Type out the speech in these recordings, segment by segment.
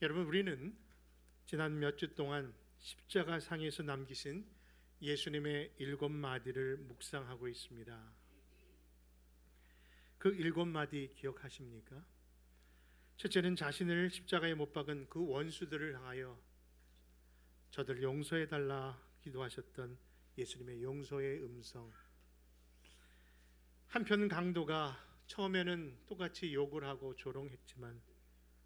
여러분, 우리는 지난 몇 주 동안 십자가상에서 남기신 예수님의 7마디를 묵상하고 있습니다. 그 7마디 기억하십니까? 첫째는 자신을 십자가에 못 박은 그 원수들을 향하여 저들 용서해달라 기도하셨던 예수님의 용서의 음성. 한편 강도가 처음에는 똑같이 욕을 하고 조롱했지만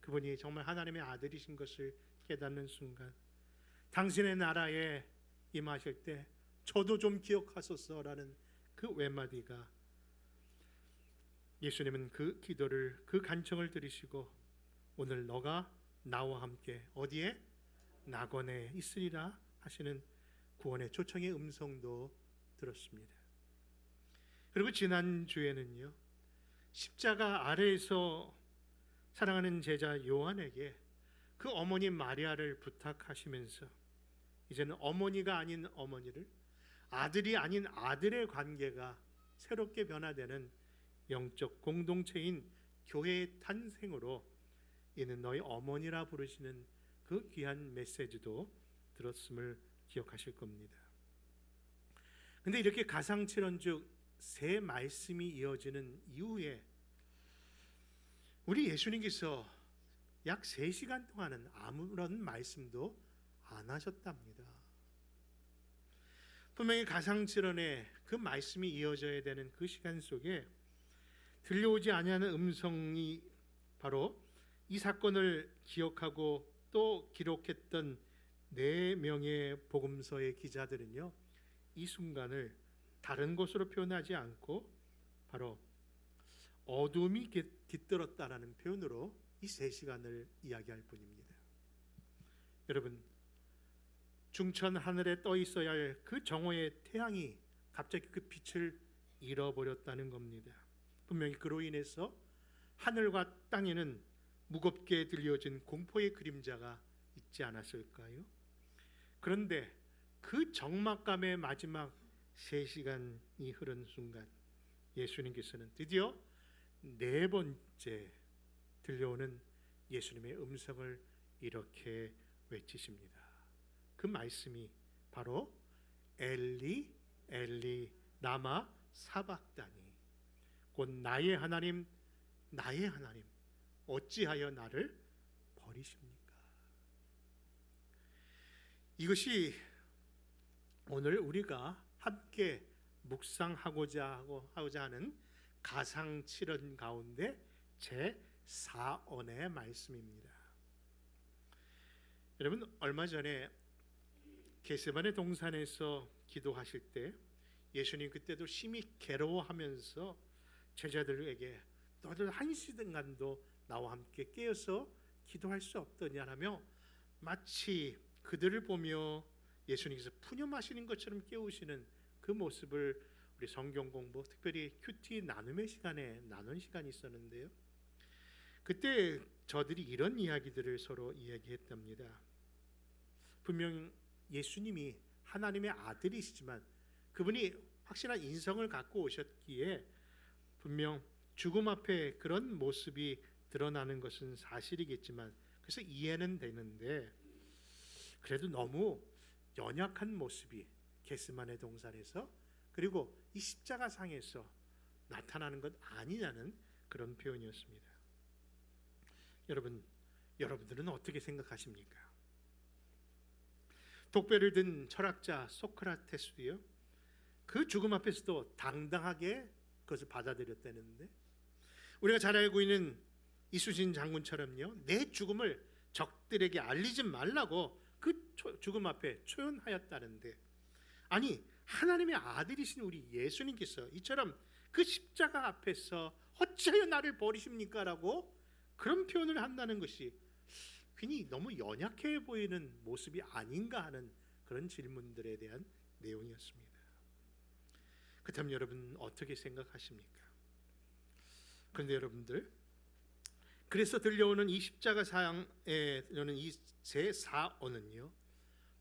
그분이 정말 하나님의 아들이신 것을 깨닫는 순간, 당신의 나라에 임하실 때 저도 좀 기억하소서라는 그 외마디가, 예수님은 그 기도를, 그 간청을 들으시고 오늘 너가 나와 함께 어디에? 낙원에 있으리라 하시는 구원의 초청의 음성도 들었습니다. 그리고 지난주에는요, 십자가 아래에서 사랑하는 제자 요한에게 그 어머니 마리아를 부탁하시면서 이제는 어머니가 아닌 어머니를, 아들이 아닌 아들의 관계가 새롭게 변화되는 영적 공동체인 교회의 탄생으로 이는 너희 어머니라 부르시는 그 귀한 메시지도 들었음을 기억하실 겁니다. 근데 이렇게 가상칠언즉 세 말씀이 이어지는 이후에 우리 예수님께서 약 3시간 동안은 아무런 말씀도 안 하셨답니다. 분명히 가상칠언에 그 말씀이 이어져야 되는 그 시간 속에 들려오지 아니하는 음성이 바로 이 사건을 기억하고 또 기록했던 4명의 복음서의 기자들은요, 이 순간을 다른 것으로 표현하지 않고 바로 어둠이 깃들었다라는 표현으로 이 3시간을 이야기할 뿐입니다. 여러분, 중천 하늘에 떠 있어야 할 그 정오의 태양이 갑자기 그 빛을 잃어버렸다는 겁니다. 분명히 그로 인해서 하늘과 땅에는 무겁게 들려진 공포의 그림자가 있지 않았을까요? 그런데 그 적막감의 마지막 3시간이 흐른 순간 예수님께서는 드디어 4번째 들려오는 예수님의 음성을 이렇게 외치십니다. 그 말씀이 바로 엘리 엘리 라마 사박다니, 곧 나의 하나님 나의 하나님 어찌하여 나를 버리십니까? 이것이 오늘 우리가 함께 묵상하고자 하는 가상칠언 가운데 제4언의 말씀입니다. 여러분, 얼마 전에 겟세마네 동산에서 기도하실 때 예수님 그때도 심히 괴로워하면서 제자들에게 너희들 1시간도 나와 함께 깨어서 기도할 수 없더냐라며 마치 그들을 보며 예수님께서 푸념하시는 것처럼 깨우시는 그 모습을 우리 성경 공부, 특별히 큐티 나눔의 시간에 나눈 시간이 있었는데요, 그때 저들이 이런 이야기들을 서로 이야기했답니다. 분명 예수님이 하나님의 아들이시지만 그분이 확실한 인성을 갖고 오셨기에 분명 죽음 앞에 그런 모습이 드러나는 것은 사실이겠지만, 그래서 이해는 되는데 그래도 너무 연약한 모습이 겟세마네 동산에서 그리고 이 십자가상에서 나타나는 것 아니냐는 그런 표현이었습니다. 여러분들은 어떻게 생각하십니까? 독배를 든 철학자 소크라테스도요, 그 죽음 앞에서도 당당하게 그것을 받아들였다는데, 우리가 잘 알고 있는 이수진 장군처럼요, 내 죽음을 적들에게 알리지 말라고 그 죽음 앞에 초연하였다는데, 아니 하나님의 아들이신 우리 예수님께서 이처럼 그 십자가 앞에서 어찌하여 나를 버리십니까? 라고 그런 표현을 한다는 것이 괜히 너무 연약해 보이는 모습이 아닌가 하는 그런 질문들에 대한 내용이었습니다. 그렇다면 여러분 어떻게 생각하십니까? 그런데 여러분들, 그래서 들려오는 이 십자가상에 들려오는 이 제4언은요,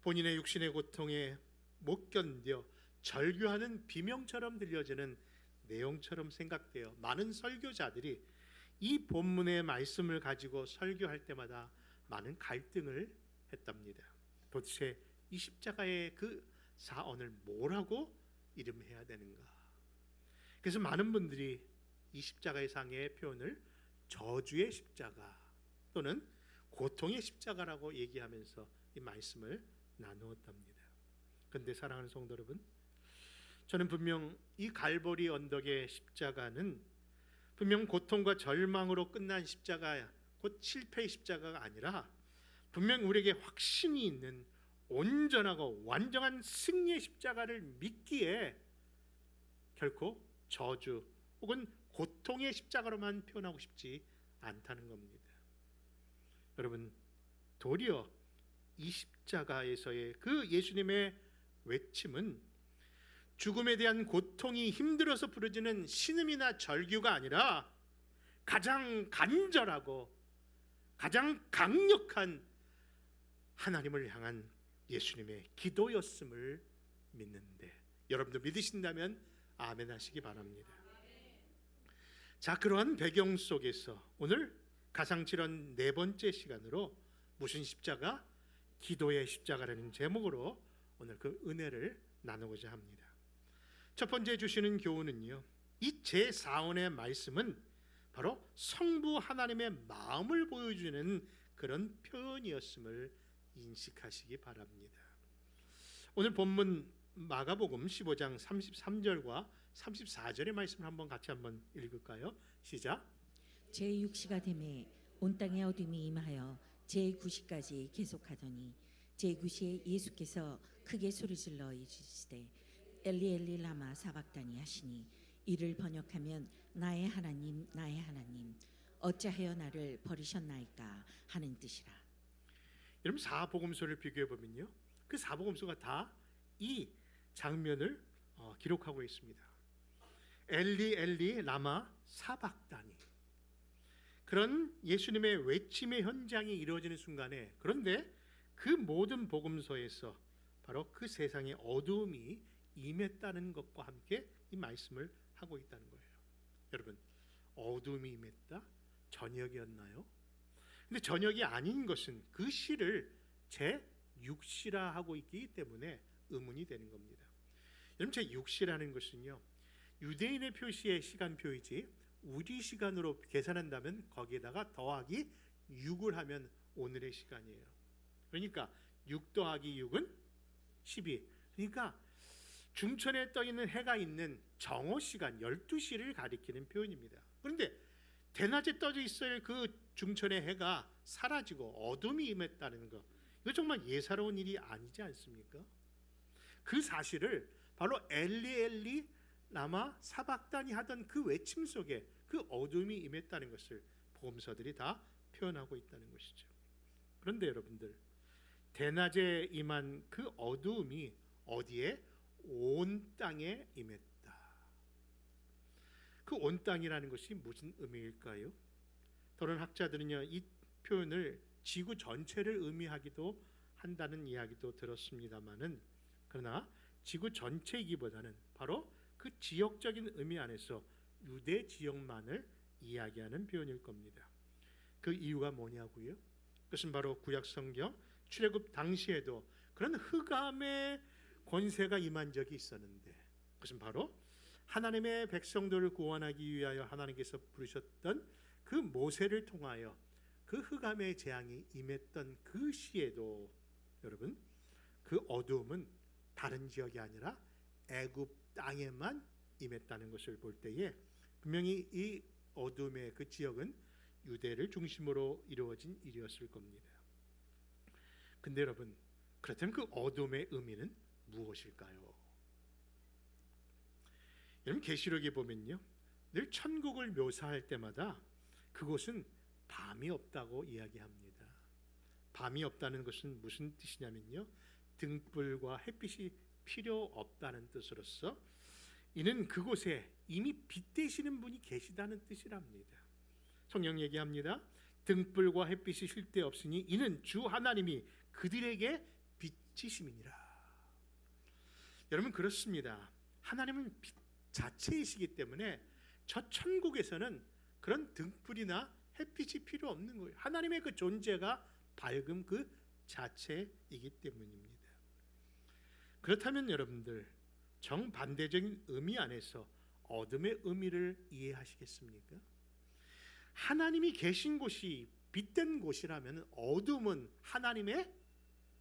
본인의 육신의 고통에 못 견뎌 절규하는 비명처럼 들려지는 내용처럼 생각돼요. 많은 설교자들이 이 본문의 말씀을 가지고 설교할 때마다 많은 갈등을 했답니다. 도대체 이 십자가의 그 사언을 뭐라고 이름해야 되는가? 그래서 많은 분들이 이 십자가의 상의 표현을 저주의 십자가 또는 고통의 십자가라고 얘기하면서 이 말씀을 나누었답니다. 그런데 사랑하는 성도 여러분, 저는 분명 이 갈보리 언덕의 십자가는 분명 고통과 절망으로 끝난 십자가, 곧 실패의 십자가가 아니라 분명 우리에게 확신이 있는 온전하고 완전한 승리의 십자가를 믿기에 결코 저주 혹은 고통의 십자가로만 표현하고 싶지 않다는 겁니다. 여러분, 도리어 이 십자가에서의 그 예수님의 외침은 죽음에 대한 고통이 힘들어서 부르짖는 신음이나 절규가 아니라 가장 간절하고 가장 강력한 하나님을 향한 예수님의 기도였음을 믿는데, 여러분도 믿으신다면 아멘 하시기 바랍니다. 자, 그러한 배경 속에서 오늘 가상칠언 네 번째 시간으로 무슨 십자가? 기도의 십자가라는 제목으로 오늘 그 은혜를 나누고자 합니다. 첫 번째 주시는 교훈은요, 이 제4원의 말씀은 바로 성부 하나님의 마음을 보여주는 그런 표현이었음을 인식하시기 바랍니다. 오늘 본문 마가복음 15장 33절과 34절의 말씀을 같이 한번 읽을까요? 시작. 제6시가 되매 온 땅에 어둠이 임하여 제9시까지 계속하더니 제9시에 예수께서 크게 소리질러 이르시되 엘리 엘리 라마 사박다니 하시니, 이를 번역하면 나의 하나님 나의 하나님 어찌하여 나를 버리셨나이까 하는 뜻이라. 여러분, 사복음서를 비교해 보면요, 그 사복음서가 다 이 장면을 기록하고 있습니다. 엘리 엘리 라마 사박다니, 그런 예수님의 외침의 현장이 이루어지는 순간에, 그런데 그 모든 복음서에서 바로 그 세상의 어두움이 임했다는 것과 함께 이 말씀을 하고 있다는 거예요. 여러분, 어두움이 임했다? 저녁이었나요? 근데 저녁이 아닌 것은 그 시를 제6시라 하고 있기 때문에 의문이 되는 겁니다. 여러분, 제6시라는 것은요, 유대인의 표시의 시간표이지 우리 시간으로 계산한다면 거기에다가 더하기 6을 하면 오늘의 시간이에요. 그러니까 6 더하기 6은 12. 그러니까 중천에 떠 있는 해가 있는 정오 시간 12시를 가리키는 표현입니다. 그런데 대낮에 떠져 있을 그 중천의 해가 사라지고 어둠이 임했다는 것, 이거 정말 예사로운 일이 아니지 않습니까? 그 사실을 바로 엘리 엘리 라마 사박다니 하던 그 외침 속에 그 어둠이 임했다는 것을 복음서들이 다 표현하고 있다는 것이죠. 그런데 여러분들, 대낮에 임한 그 어두움이 어디에? 온 땅에 임했다. 그 온 땅이라는 것이 무슨 의미일까요? 다른 학자들은요, 이 표현을 지구 전체를 의미하기도 한다는 이야기도 들었습니다만은, 그러나 지구 전체이기보다는 바로 그 지역적인 의미 안에서 유대 지역만을 이야기하는 표현일 겁니다. 그 이유가 뭐냐고요? 그것은 바로 구약 성경 출애굽 당시에도 그런 흑암의 권세가 임한 적이 있었는데, 그것은 바로 하나님의 백성들을 구원하기 위하여 하나님께서 부르셨던 그 모세를 통하여 그 흑암의 재앙이 임했던 그 시에도 여러분, 그 어두움은 다른 지역이 아니라 애굽 땅에만 임했다는 것을 볼 때에 분명히 이 어둠의 그 지역은 유대를 중심으로 이루어진 일이었을 겁니다. 근데 여러분, 그렇다면 그 어둠의 의미는 무엇일까요? 여러분, 계시록에 보면요, 늘 천국을 묘사할 때마다 그곳은 밤이 없다고 이야기합니다. 밤이 없다는 것은 무슨 뜻이냐면요, 등불과 햇빛이 필요 없다는 뜻으로서 이는 그곳에 이미 빛 되시는 분이 계시다는 뜻이랍니다. 성경 얘기합니다. 등불과 햇빛이 쉴 데 없으니 이는 주 하나님이 그들에게 빛이심이니라. 여러분, 그렇습니다. 하나님은 빛 자체이시기 때문에 저 천국에서는 그런 등불이나 햇빛이 필요 없는 거예요. 하나님의 그 존재가 밝음 그 자체이기 때문입니다. 그렇다면 여러분들 정반대적인 의미 안에서 어둠의 의미를 이해하시겠습니까? 하나님이 계신 곳이 빛된 곳이라면 어둠은 하나님의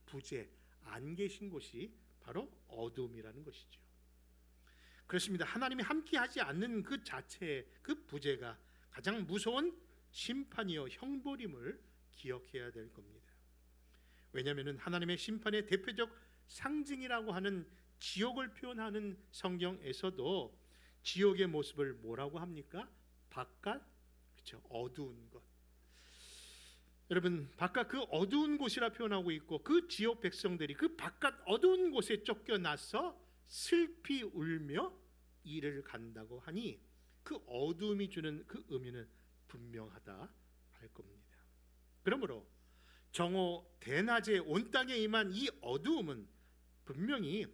부재, 안 계신 곳이 바로 어둠이라는 것이죠. 그렇습니다. 하나님이 함께하지 않는 그 자체의 그 부재가 가장 무서운 심판이요 형벌임을 기억해야 될 겁니다. 왜냐하면 하나님의 심판의 대표적 상징이라고 하는 지옥을 표현하는 성경에서도 지옥의 모습을 뭐라고 합니까? 바깥, 그렇죠, 어두운 것. 여러분, 바깥 그 어두운 곳이라 표현하고 있고 그 지옥 백성들이 그 바깥 어두운 곳에 쫓겨나서 슬피 울며 이를 간다고 하니 그 어둠이 주는 그 의미는 분명하다 할 겁니다. 그러므로 정오 대낮에 온 땅에 임한 이 어두움은 분명히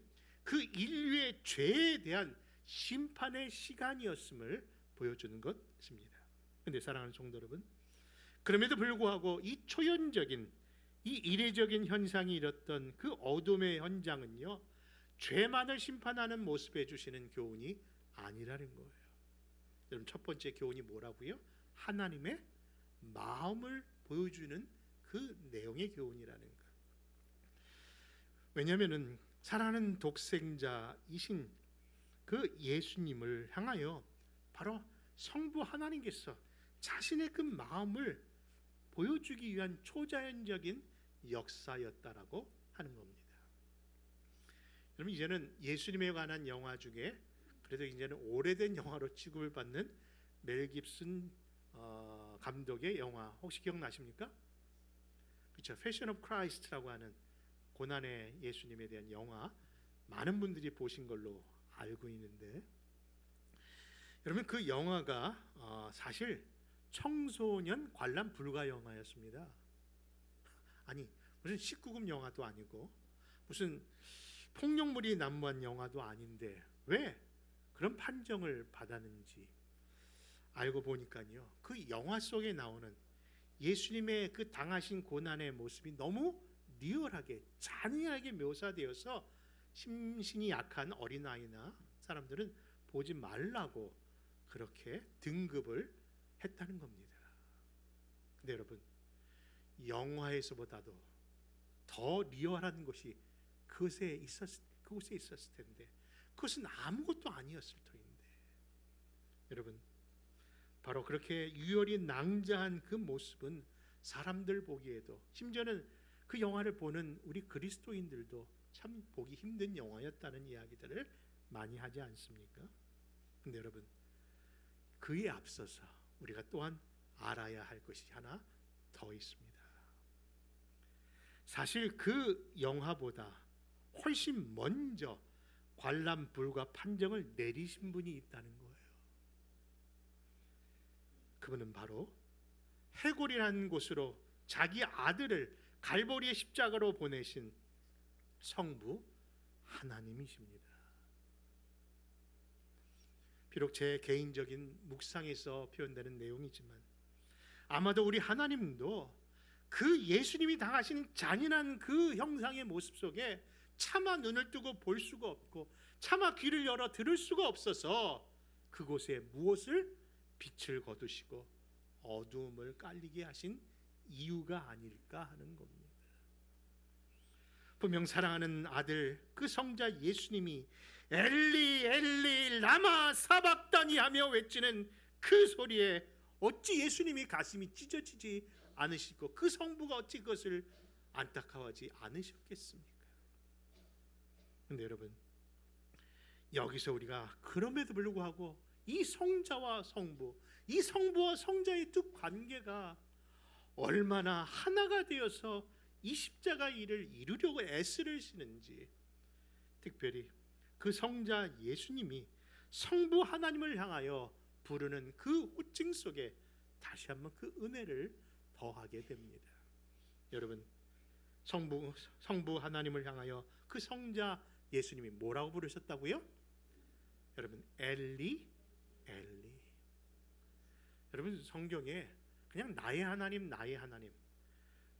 그 인류의 죄에 대한 심판의 시간이었음을 보여주는 것입니다. 그런데 사랑하는 성도 여러분, 그럼에도 불구하고 이 초연적인, 이 이례적인 현상이 일었던 그 어둠의 현장은요, 죄만을 심판하는 모습에 주시는 교훈이 아니라는 거예요. 여러분, 첫 번째 교훈이 뭐라고요? 하나님의 마음을 보여주는 그 내용의 교훈이라는 것. 왜냐하면 사랑하는 독생자이신 그 예수님을 향하여 바로 성부 하나님께서 자신의 그 마음을 보여주기 위한 초자연적인 역사였다라고 하는 겁니다. 여러분, 이제는 예수님에 관한 영화 중에 그래도 이제는 오래된 영화로 취급을 받는 멜 깁슨 감독의 영화 혹시 기억나십니까? 그렇죠. 패션 오브 크라이스트라고 하는 고난의 예수님에 대한 영화, 많은 분들이 보신 걸로 알고 있는데, 여러분 그 영화가 사실 청소년 관람 불가 영화였습니다. 아니, 무슨 19금 영화도 아니고 무슨 폭력물이 난무한 영화도 아닌데 왜 그런 판정을 받았는지 알고 보니까요, 그 영화 속에 나오는 예수님의 그 당하신 고난의 모습이 너무 리얼하게 잔인하게 묘사되어서 심신이 약한 어린아이나 사람들은 보지 말라고 그렇게 등급을 했다는 겁니다. 근데 여러분, 영화에서보다도 더 리얼한 것이 그곳에 있었을 텐데 그것은 아무것도 아니었을 터인데, 여러분, 바로 그렇게 유혈이 낭자한 그 모습은 사람들 보기에도, 심지어는 그 영화를 보는 우리 그리스도인들도 참 보기 힘든 영화였다는 이야기들을 많이 하지 않습니까? 근데 여러분, 그에 앞서서 우리가 또한 알아야 할 것이 하나 더 있습니다. 사실 그 영화보다 훨씬 먼저 관람 불가 판정을 내리신 분이 있다는 거예요. 그분은 바로 해골이라는 곳으로 자기 아들을 갈보리의 십자가로 보내신 성부 하나님이십니다. 비록 제 개인적인 묵상에서 표현되는 내용이지만 아마도 우리 하나님도 그 예수님이 당하신 잔인한 그 형상의 모습 속에 차마 눈을 뜨고 볼 수가 없고 차마 귀를 열어 들을 수가 없어서 그곳에 무엇을 빛을 거두시고 어두움을 깔리게 하신 이유가 아닐까 하는 겁니다. 분명 사랑하는 아들 그 성자 예수님이 엘리 엘리 라마 사박다니 하며 외치는 그 소리에 어찌 예수님이 가슴이 찢어지지 않으시고 그 성부가 어찌 그것을 안타까워하지 않으셨겠습니까? 그런데 여러분, 여기서 우리가 그럼에도 불구하고 이 성자와 성부, 이 성부와 성자의 두 관계가 얼마나 하나가 되어서 이 십자가 일을 이루려고 애쓰시는지, 특별히 그 성자 예수님이 성부 하나님을 향하여 부르는 그 호칭 속에 다시 한번 그 은혜를 더하게 됩니다. 여러분, 성부 하나님을 향하여 그 성자 예수님이 뭐라고 부르셨다고요? 여러분, 엘리 엘리. 여러분, 성경에 그냥 나의 하나님 나의 하나님,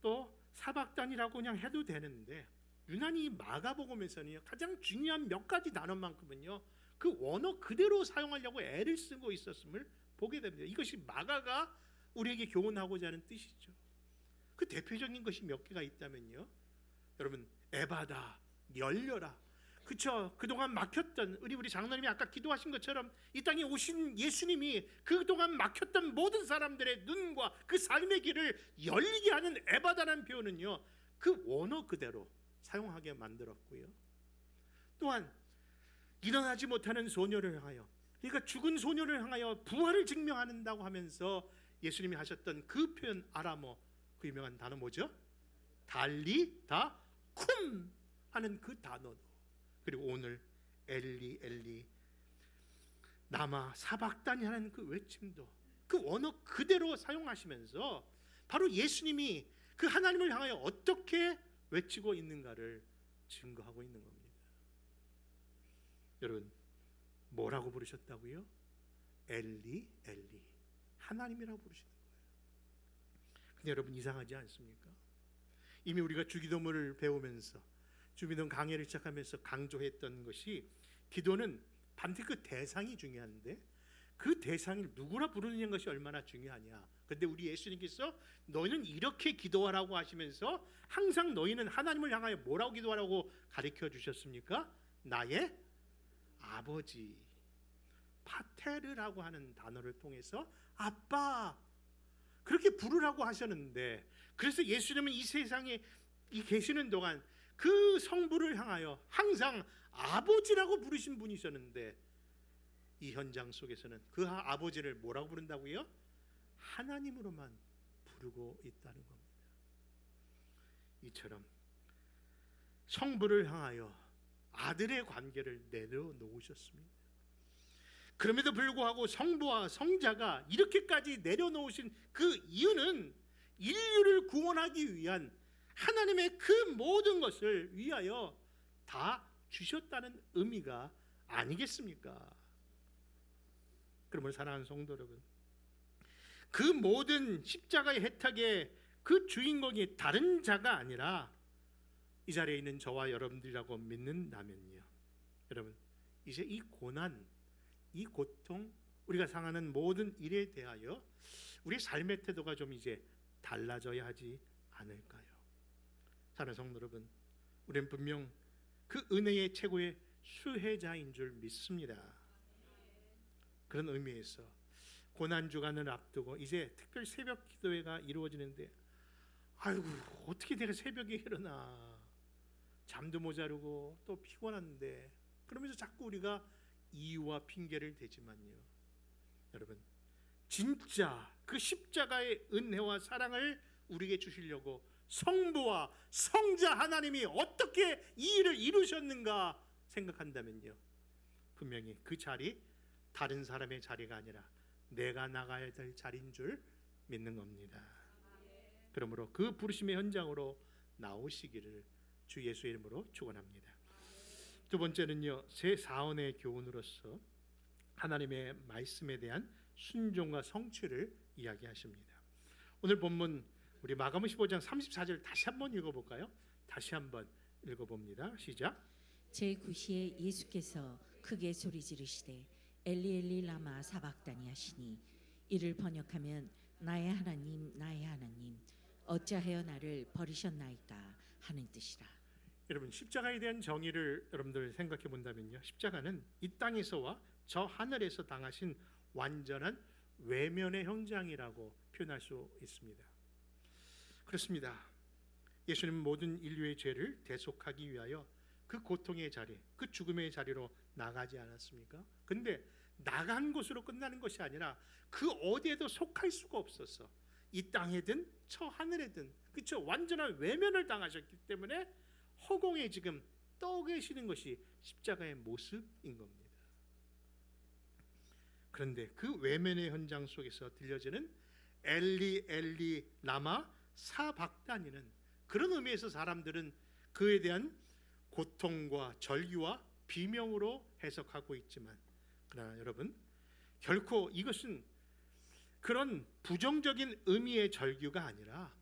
또 사박단이라고 그냥 해도 되는데 유난히 마가복음에서는 가장 중요한 몇 가지 단어만큼은요 그 원어 그대로 사용하려고 애를 쓰고 있었음을 보게 됩니다. 이것이 마가가 우리에게 교훈하고자 하는 뜻이죠. 그 대표적인 것이 몇 개가 있다면요, 여러분, 에바다, 열려라. 그쵸? 그동안 막혔던 우리 장로님이 아까 기도하신 것처럼 이 땅에 오신 예수님이 그동안 막혔던 모든 사람들의 눈과 그 삶의 길을 열리게 하는 에바다라는 표현은요 그 원어 그대로 사용하게 만들었고요. 또한 일어나지 못하는 소녀를 향하여, 그러니까 죽은 소녀를 향하여 부활을 증명한다고 하면서 예수님이 하셨던 그 표현 아람어, 그 유명한 단어 뭐죠? 달리다 쿰 하는 그 단어도, 그리고 오늘 엘리 엘리 나마 사박다니 하는 그 외침도 그 원어 그대로 사용하시면서 바로 예수님이 그 하나님을 향하여 어떻게 외치고 있는가를 증거하고 있는 겁니다. 여러분, 뭐라고 부르셨다고요? 엘리 엘리, 하나님이라고 부르시는 거예요. 근데 여러분, 이상하지 않습니까? 이미 우리가 주기도문을 배우면서 주기도문 강해를 시작하면서 강조했던 것이, 기도는 반드시 그 대상이 중요한데 그 대상을 누구라 부르는 것이 얼마나 중요하냐. 근데 우리 예수님께서 너희는 이렇게 기도하라고 하시면서 항상 너희는 하나님을 향하여 뭐라고 기도하라고 가르쳐 주셨습니까? 나의 아버지, 파테르라고 하는 단어를 통해서 아빠, 그렇게 부르라고 하셨는데, 그래서 예수님은 이 세상에 계시는 동안 그 성부를 향하여 항상 아버지라고 부르신 분이셨는데, 이 현장 속에서는 그 아버지를 뭐라고 부른다고요? 하나님으로만 부르고 있다는 겁니다. 이처럼 성부를 향하여 아들의 관계를 내려놓으셨습니다. 그럼에도 불구하고 성부와 성자가 이렇게까지 내려놓으신 그 이유는 인류를 구원하기 위한 하나님의 그 모든 것을 위하여 다 주셨다는 의미가 아니겠습니까? 그러면 사랑하는 성도 여러분, 그 모든 십자가의 혜택의 그 주인공이 다른 자가 아니라 이 자리에 있는 저와 여러분들이라고 믿는다면요, 여러분, 이제 이 고난, 이 고통, 우리가 당하는 모든 일에 대하여 우리 삶의 태도가 좀 이제 달라져야 하지 않을까요? 사랑하는 성도 여러분, 우리는 분명 그 은혜의 최고의 수혜자인 줄 믿습니다. 그런 의미에서 고난 주간을 앞두고 이제 특별 새벽 기도회가 이루어지는데, 아이고, 어떻게 내가 새벽에 일어나, 잠도 모자르고 또 피곤한데, 그러면서 자꾸 우리가 이유와 핑계를 대지만요, 여러분, 진짜 그 십자가의 은혜와 사랑을 우리에게 주시려고 성부와 성자 하나님이 어떻게 이 일을 이루셨는가 생각한다면요, 분명히 그 자리 다른 사람의 자리가 아니라 내가 나가야 될 자리인 줄 믿는 겁니다. 그러므로 그 부르심의 현장으로 나오시기를 주 예수의 이름으로 축원합니다. 두 번째는요, 제 사원의 교훈으로서 하나님의 말씀에 대한 순종과 성취를 이야기하십니다. 오늘 본문 우리 마가복음 15장 34절 다시 한번 읽어볼까요? 다시 한번 읽어봅니다. 시작. 제9시에 예수께서 크게 소리 지르시되 엘리 엘리 라마 사박다니 하시니, 이를 번역하면 나의 하나님 나의 하나님 어찌하여 나를 버리셨나이까 하는 뜻이라. 여러분, 십자가에 대한 정의를 여러분들 생각해 본다면요, 십자가는 이 땅에서와 저 하늘에서 당하신 완전한 외면의 현장이라고 표현할 수 있습니다. 그렇습니다. 예수님은 모든 인류의 죄를 대속하기 위하여 그 고통의 자리, 그 죽음의 자리로 나가지 않았습니까? 근데 나간 곳으로 끝나는 것이 아니라 그 어디에도 속할 수가 없어서 이 땅에든 저 하늘에든, 그렇죠, 완전한 외면을 당하셨기 때문에 허공에 지금 떠 계시는 것이 십자가의 모습인 겁니다. 그런데 그 외면의 현장 속에서 들려지는 엘리 엘리 라마 사박다니는, 그런 의미에서 사람들은 그에 대한 고통과 절규와 비명으로 해석하고 있지만, 그러나 여러분, 결코 이것은 그런 부정적인 의미의 절규가 아니라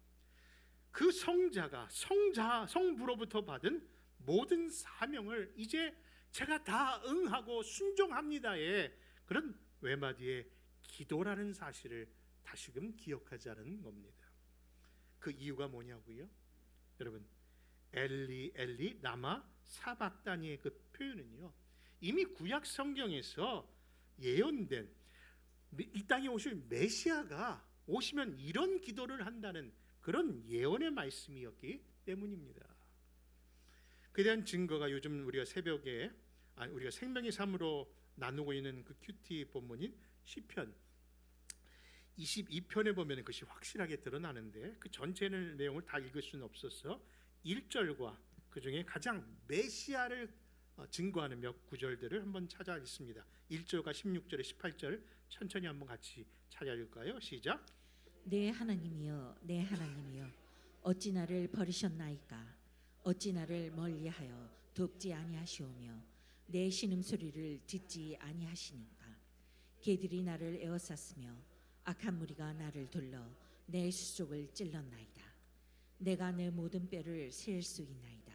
그 성부로부터 받은 모든 사명을 이제 제가 다 응하고 순종합니다의 그런 외마디의 기도라는 사실을 다시금 기억하자는 겁니다. 그 이유가 뭐냐고요? 여러분, 엘리 엘리 라마 사박다니의 그 표현은요, 이미 구약 성경에서 예언된 이 땅에 오실 메시아가 오시면 이런 기도를 한다는 그런 예언의 말씀이었기 때문입니다. 그에 대한 증거가 요즘 우리가 새벽에 우리가 생명의 삶으로 나누고 있는 그 큐티 본문인 시편 22편에 보면 그것이 확실하게 드러나는데, 그 전체는 내용을 다 읽을 수는 없어서 1절과 그 중에 가장 메시아를 증거하는 몇 구절들을 한번 찾아 읽습니다. 1절과 16절에 18절 천천히 한번 같이 찾아 읽을까요? 시작. 내 하나님이여, 내 하나님이여, 어찌 나를 버리셨나이까? 어찌 나를 멀리하여 돕지 아니하시오며 내 신음소리를 듣지 아니하시니까? 개들이 나를 에워쌌으며 악한 무리가 나를 둘러 내 수족을 찔렀나이다. 내가 내 모든 뼈를 셀 수 있나이다.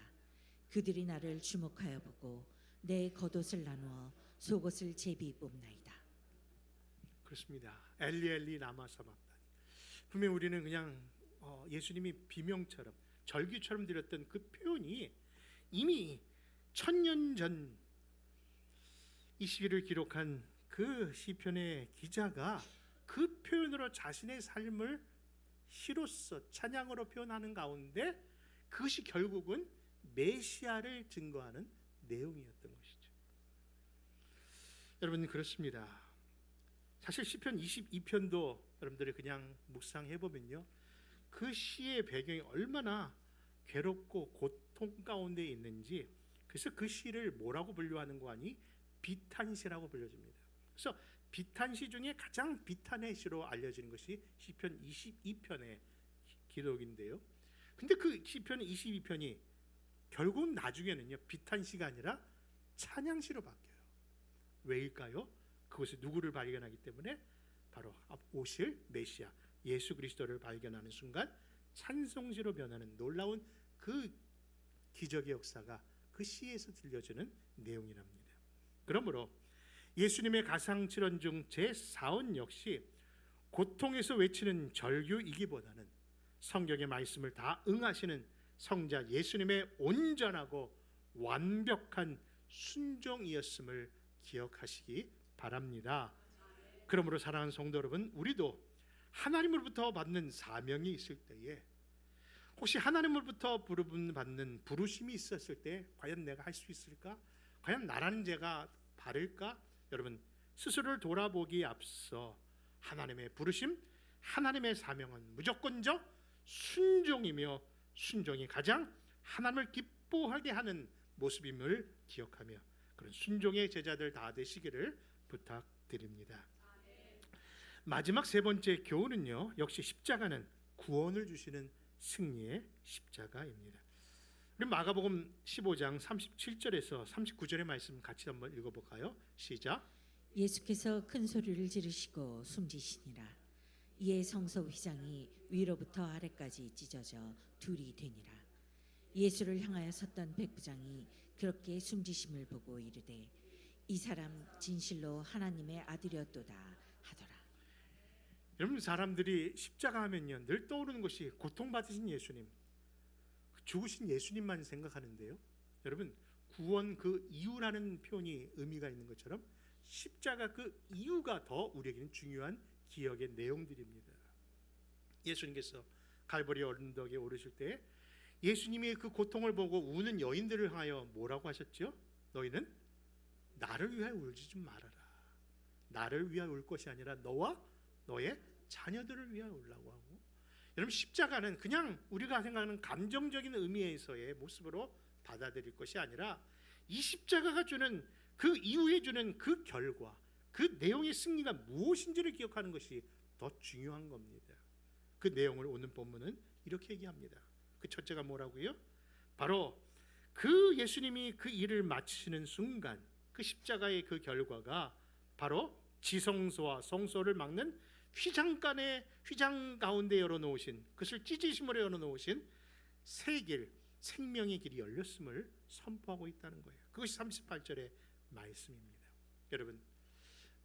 그들이 나를 주목하여 보고 내 겉옷을 나누어 속옷을 제비 뽑나이다. 그렇습니다. 엘리 엘리 라마 사박다니. 분명 우리는 그냥 예수님이 비명처럼 절규처럼 드렸던 그 표현이 이미 1000년 전 이 시기를 기록한 그 시편의 기자가 그 표현으로 자신의 삶을 시로서 찬양으로 표현하는 가운데 그것이 결국은 메시아를 증거하는 내용이었던 것이죠. 여러분, 그렇습니다. 사실 시편 22편도 여러분들이 그냥 묵상해 보면요, 그 시의 배경이 얼마나 괴롭고 고통 가운데 있는지, 그래서 그 시를 뭐라고 분류하는 거 아니? 비탄시라고 불려집니다. 그래서 비탄시 중에 가장 비탄의 시로 알려지는 것이 시편 22편의 기록인데요. 근데 그 시편 22편이 결국은 나중에는요, 비탄시가 아니라 찬양시로 바뀌어요. 왜일까요? 그것이 누구를 발견하기 때문에 바로 오실 메시아 예수 그리스도를 발견하는 순간 찬송시로 변하는 놀라운 그 기적의 역사가 그 시에서 들려주는 내용이랍니다. 그러므로 예수님의 가상칠언 중 제4원 역시 고통에서 외치는 절규이기보다는 성경의 말씀을 다 응하시는 성자 예수님의 온전하고 완벽한 순종이었음을 기억하시기 바랍니다. 그러므로 사랑하는 성도 여러분, 우리도 하나님으로부터 받는 사명이 있을 때에, 혹시 하나님으로부터 받는 부르심이 있었을 때 과연 내가 할 수 있을까? 과연 나라는 죄가 바를까? 여러분, 스스로를 돌아보기에 앞서 하나님의 부르심, 하나님의 사명은 무조건적 순종이며, 순종이 가장 하나님을 기뻐하게 하는 모습임을 기억하며 그런 순종의 제자들 다 되시기를 부탁드립니다. 마지막 세 번째 교훈은요, 역시 십자가는 구원을 주시는 승리의 십자가입니다. 우리 마가복음 15장 37절에서 39절의 말씀 같이 한번 읽어볼까요? 시작. 예수께서 큰 소리를 지르시고 숨지시니라. 이에 성소 휘장이 위로부터 아래까지 찢어져 둘이 되니라. 예수를 향하여 섰던 백부장이 그렇게 숨지심을 보고 이르되 이 사람 진실로 하나님의 아들이었도다 하더라. 여러분, 사람들이 십자가 하면요 늘 떠오르는 것이 고통받으신 예수님, 죽으신 예수님만 생각하는데요, 여러분, 구원 그 이유라는 표현이 의미가 있는 것처럼 십자가 그 이유가 더 우리에게는 중요한 기억의 내용들입니다. 예수님께서 갈보리 언덕에 오르실 때 예수님이 그 고통을 보고 우는 여인들을 하여 뭐라고 하셨죠? 너희는 나를 위하여 울지 좀 말아라. 나를 위하여 울 것이 아니라 너와 너의 자녀들을 위하여 울라고 하고, 여러분, 십자가는 그냥 우리가 생각하는 감정적인 의미에서의 모습으로 받아들일 것이 아니라 이 십자가가 주는 그 이후에 주는 그 결과, 그 내용의 승리가 무엇인지를 기억하는 것이 더 중요한 겁니다. 그 내용을 오늘 본문은 이렇게 얘기합니다. 그 첫째가 뭐라고요? 바로 그 예수님이 그 일을 마치시는 순간 그 십자가의 그 결과가 바로 지성소와 성소를 막는 휘장 가운데 열어놓으신, 그것을 찢으심으로 열어놓으신 새 길, 생명의 길이 열렸음을 선포하고 있다는 거예요. 그것이 38절의 말씀입니다. 여러분,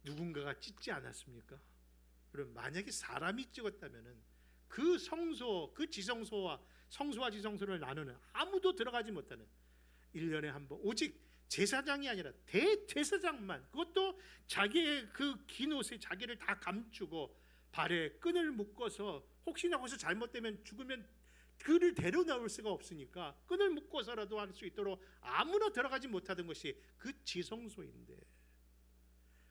누군가가 찢지 않았습니까? 여러분, 만약에 사람이 찍었다면은 그 성소, 그 지성소와 성소와 지성소를 나누는, 아무도 들어가지 못하는, 1년에 한 번, 오직 제사장이 아니라 대제사장만, 그것도 자기의 그 긴 옷에 자기를 다 감추고 발에 끈을 묶어서, 혹시나 거기서 잘못되면 죽으면 그를 데려 나올 수가 없으니까 끈을 묶어서라도 할 수 있도록 아무나 들어가지 못하던 것이 그 지성소인데,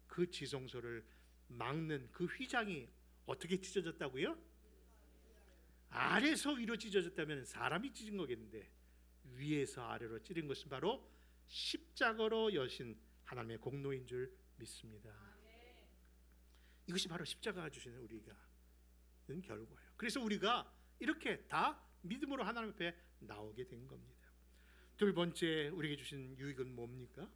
그 지성소를 막는 그 휘장이 어떻게 찢어졌다고요? 아래서 위로 찢어졌다면 사람이 찢은 거겠는데, 위에서 아래로 찢은 것은 바로 십자가로 여신 하나님의 공로인 줄 믿습니다. 이것이 바로 십자가가 주시는 우리가 는 결과예요. 그래서 우리가 이렇게 다 믿음으로 하나님 앞에 나오게 된 겁니다. 두 번째 우리에게 주신 유익은 뭡니까?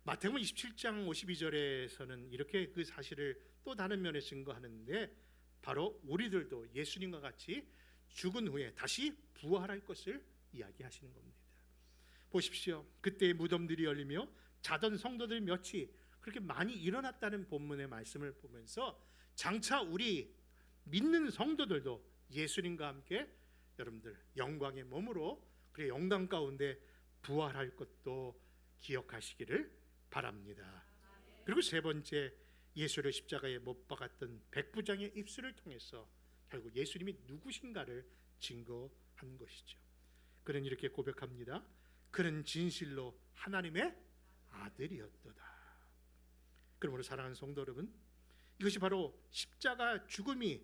마태복음 27장 52절에서는 이렇게 그 사실을 또 다른 면에 증거하는데, 바로 우리들도 예수님과 같이 죽은 후에 다시 부활할 것을 이야기하시는 겁니다. 보십시오. 그때 무덤들이 열리며 자던 성도들 몇이 그렇게 많이 일어났다는 본문의 말씀을 보면서, 장차 우리 믿는 성도들도 예수님과 함께 여러분들 영광의 몸으로, 그리고 영광 가운데 부활할 것도 기억하시기를 바랍니다. 그리고 세 번째, 예수를 십자가에 못 박았던 백부장의 입술을 통해서 결국 예수님이 누구신가를 증거한 것이죠. 그는 이렇게 고백합니다. 그는 진실로 하나님의 아들이었도다. 그러므로 사랑하는 성도 여러분, 이것이 바로 십자가 죽음이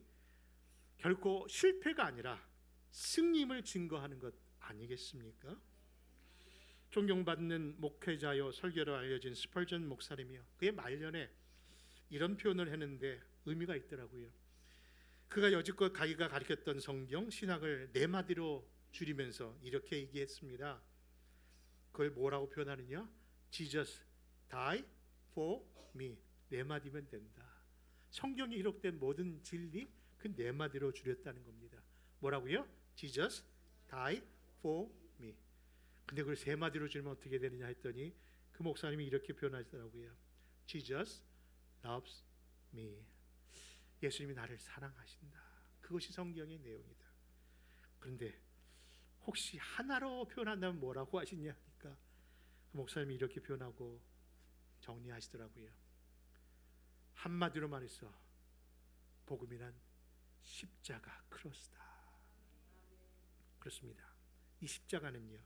결코 실패가 아니라 승리임을 증거하는 것 아니겠습니까? 존경받는 목회자요 설교로 알려진 스펄전 목사님이요, 그의 말년에 이런 표현을 했는데 의미가 있더라고요. 그가 여지껏 자기가 가르쳤던 성경 신학을 네 마디로 줄이면서 이렇게 얘기했습니다. 그걸 뭐라고 표현하느냐? Jesus died for me. 네 마디면 된다. 성경에 기록된 모든 진리 그 네 마디로 줄였다는 겁니다. 뭐라고요? Jesus died for me. 근데 그걸 세 마디로 줄이면 어떻게 되느냐 했더니 그 목사님이 이렇게 표현하시더라고요. Jesus loves me. 예수님이 나를 사랑하신다. 그것이 성경의 내용이다. 그런데 혹시 하나로 표현한다면 뭐라고 하시냐 하니까 그 목사님이 이렇게 표현하고 정리하시더라고요. 한마디로 말해서 복음이란 십자가 크로스다. 그렇습니다. 이 십자가는요,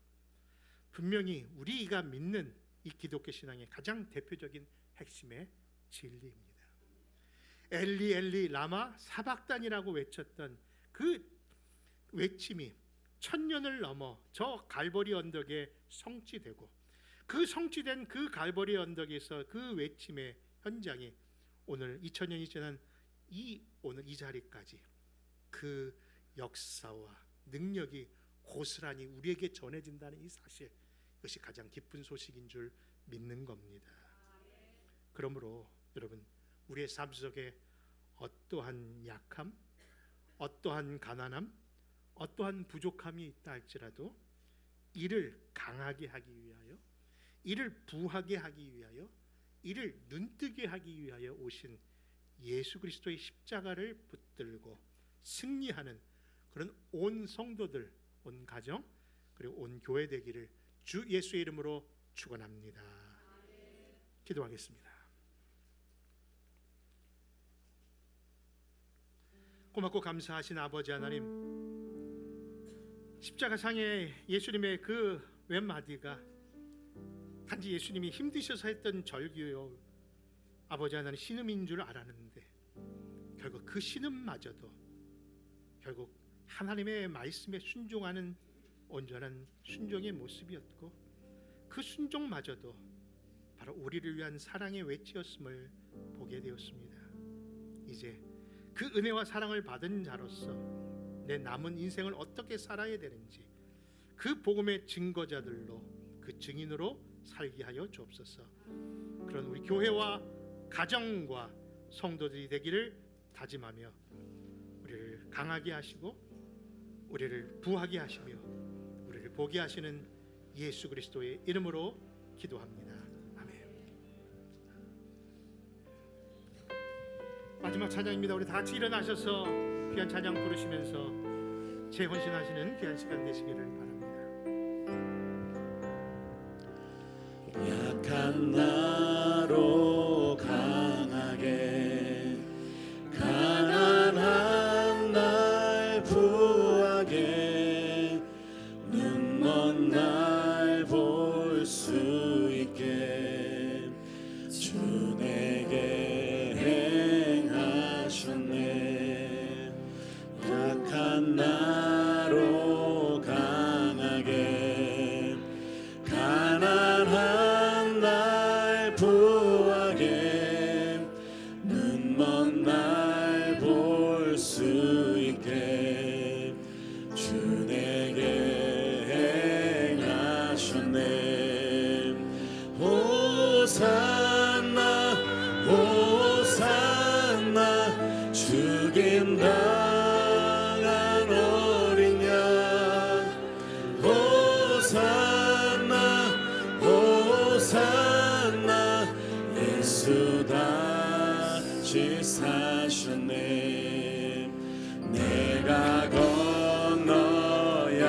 분명히 우리가 믿는 이 기독교 신앙의 가장 대표적인 핵심의 진리입니다. 엘리 엘리 라마 사박단이라고 외쳤던 그 외침이 천년을 넘어 저 갈보리 언덕에 성취되고, 그 성취된 그 갈보리 언덕에서 그 외침의 현장이 오늘 2000년이 지난 오늘 이 자리까지 그 역사와 능력이 고스란히 우리에게 전해진다는 이 사실, 이것이 가장 기쁜 소식인 줄 믿는 겁니다. 그러므로 여러분, 우리의 삶 속에 어떠한 약함, 어떠한 가난함, 어떠한 부족함이 있다 할지라도 이를 강하게 하기 위하여, 이를 부하게 하기 위하여, 이를 눈뜨게 하기 위하여 오신 예수 그리스도의 십자가를 붙들고 승리하는 그런 온 성도들, 온 가정, 그리고 온 교회 되기를 주 예수의 이름으로 축원합니다. 기도하겠습니다. 고맙고 감사하신 아버지 하나님, 십자가상에 예수님의 그 왼마디가 단지 예수님이 힘드셔서 했던 절규요, 아버지 하나님 신음인 줄 알았는데 결국 그 신음마저도 결국 하나님의 말씀에 순종하는 온전한 순종의 모습이었고, 그 순종마저도 바로 우리를 위한 사랑의 외치였음을 보게 되었습니다. 이제 그 은혜와 사랑을 받은 자로서 내 남은 인생을 어떻게 살아야 되는지 그 복음의 증거자들로, 그 증인으로 살게 하여 주옵소서. 그런 우리 교회와 가정과 성도들이 되기를 다짐하며 우리를 강하게 하시고 우리를 부하게 하시며 우리를 보게 하시는 예수 그리스도의 이름으로 기도합니다. 아멘. 마지막 찬양입니다. 우리 다 같이 일어나셔서 귀한 찬양 부르시면서 재헌신하시는 귀한 시간 되시기를 바랍니다. 약한 나로 강하게 가난한 날 부하게 눈먼 날 볼 수 있게 주 내게 행하셨네. 약한 나로 강하게 가난한 날 부하게 눈먼 날 볼 수 있게 주 내게 행하셨네. 호산나 호산나 죽임당한 어린 양 호산나 호산나 예수 다시 사셨네. 내가 건너야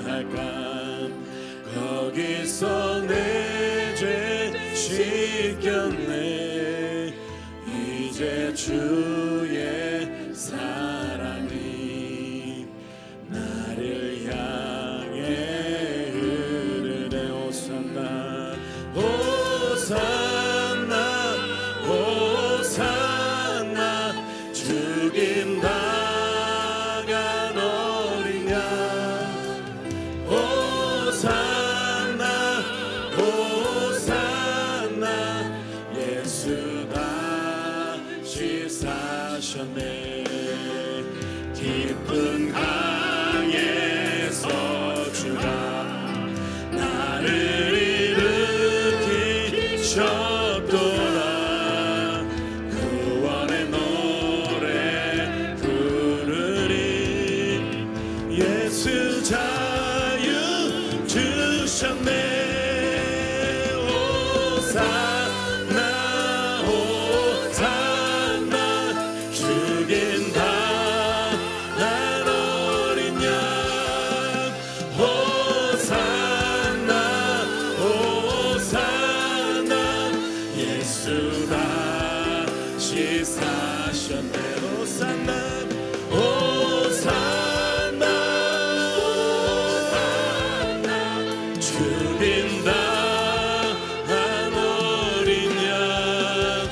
할까 거기서 내 죄 씻겼네. 이제 주의 사랑이 나를 향해 흐르네. 호산나 호산나 호산나 죽임당한 어린 양 호산나 호산나 예수 다시 사셨네. 깊은 강에서 주가 나를 일으키셨도다. 구원의 노래 부르리. 예수 자유 주셨네. 호산나 호산나 죽인당한 어린 양 호산나 호산나 예수 다시 사셨네. 호산나 호산나 죽인당한 어린 양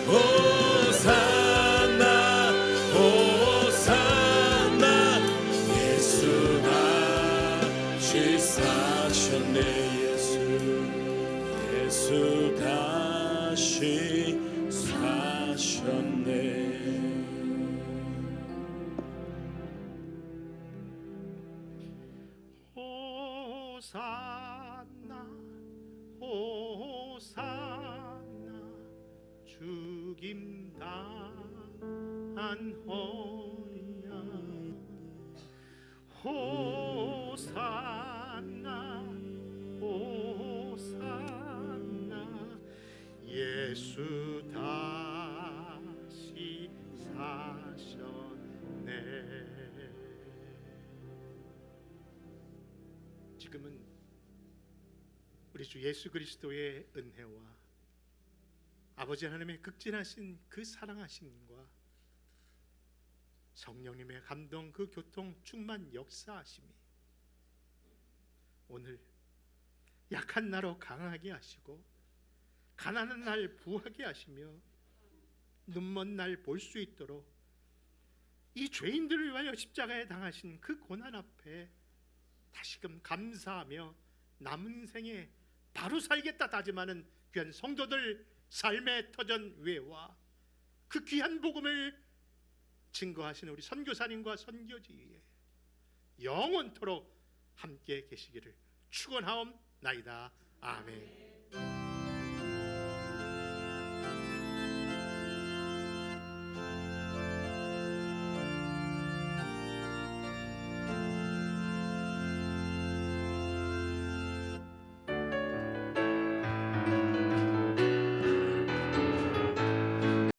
호산나 호산나 예수 다시 사셨네. 예수 다시 사셨네. 호산나 호산나 죽임당한 어린 양 호산나 호산나 예수 다시 사셨네. 지금은 우리 주 예수 그리스도의 은혜와 아버지 하나님의 극진하신 그 사랑하심과 성령님의 감동 그 교통 충만 역사하심이 오늘 약한 나로 강하게 하시고 가난한 날 부하게 하시며 눈먼 날 볼 수 있도록 이 죄인들을 위하여 십자가에 당하신 그 고난 앞에 다시금 감사하며 남은 생에 바로 살겠다 다짐하는 귀한 성도들 삶의 터전 외와 그 귀한 복음을 증거하시는 우리 선교사님과 선교지에 영원토록 함께 계시기를 축원하옵나이다. 아멘.